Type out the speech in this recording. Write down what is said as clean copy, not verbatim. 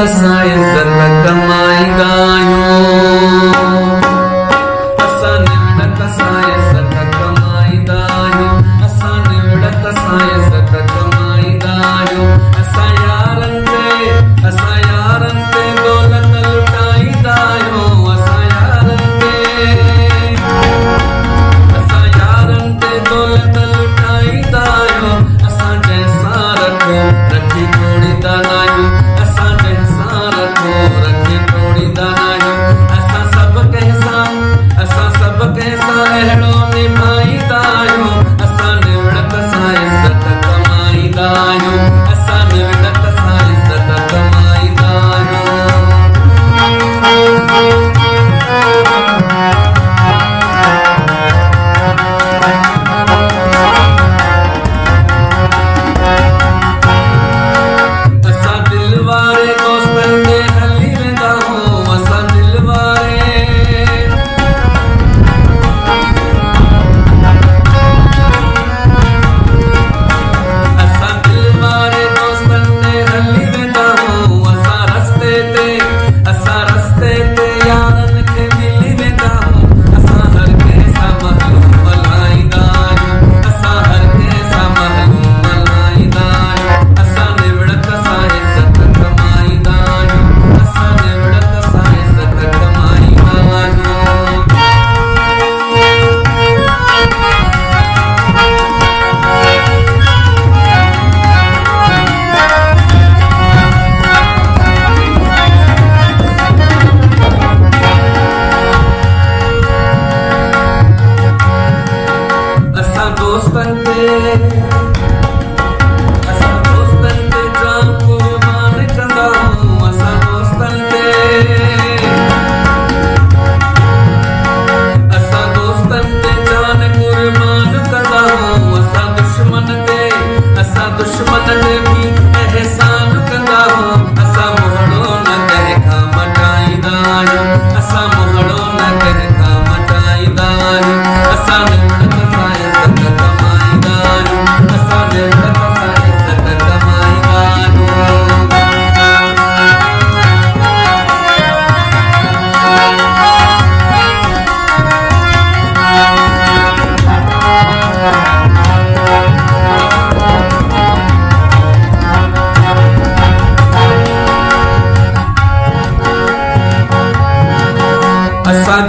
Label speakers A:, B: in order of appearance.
A: असां इज़त कमाईंदा आहियूं। असां निवड़त सां इज़त कमाईंदा आहियूं। असां निवड़त सां इज़त कमाईंदा आहियूं। असां यारनि ते दौलत लुटाईंदा आहियूं। असां यारनि ते दौलत लुटाईंदा आहियूं। असां जंहिंसां रखो रखी तोड़ींदा न आहियूं। असां जंहिंसां रखो रखी तोड़ींदा न आहियूं। असां सभु कंहिंसां अहिड़ो निभाईंदा आहियूं। असां निवड़त सां इज़त कमाईंदा आहियूं। असां निवड़त सां इज़त कमाईंदा आहियूं। असां दिल वारे दोस्तनि ते हली वेंदा आहियूं। असां दिल वारे दोस्तनि ते हली वेंदा आहियूं। असां रस्ते ते यारनि खे मिली वेंदा आहियूं। असां हर कंहिंसां महलूम मल्हाईंदा आहियूं। असां हर कंहिंसां महलूम मल्हाईंदा आहियूं। असां निवड़त सां इज़त कमाईंदा आहियूं। असां निवड़त सां इज़त कमाईंदा आहियूं। असां दोस्तनि ते जान कुर्बान कंदा आहियूं। असां दोस्तनि ते जान कुर्बान कंदा आहियूं। असां दुश्मन ते बि एहसान कंदा आहियूं। असां मोहड़ो न कंहिंखां मटाईंदा आहियूं। असां मोहड़ो न कंहिंखां मटाईंदा आहियूं। असां निवड़त सां इज़त कमाईंदा आहियूं। असां निवड़त सां इज़त कमाईंदा आहियूं। असां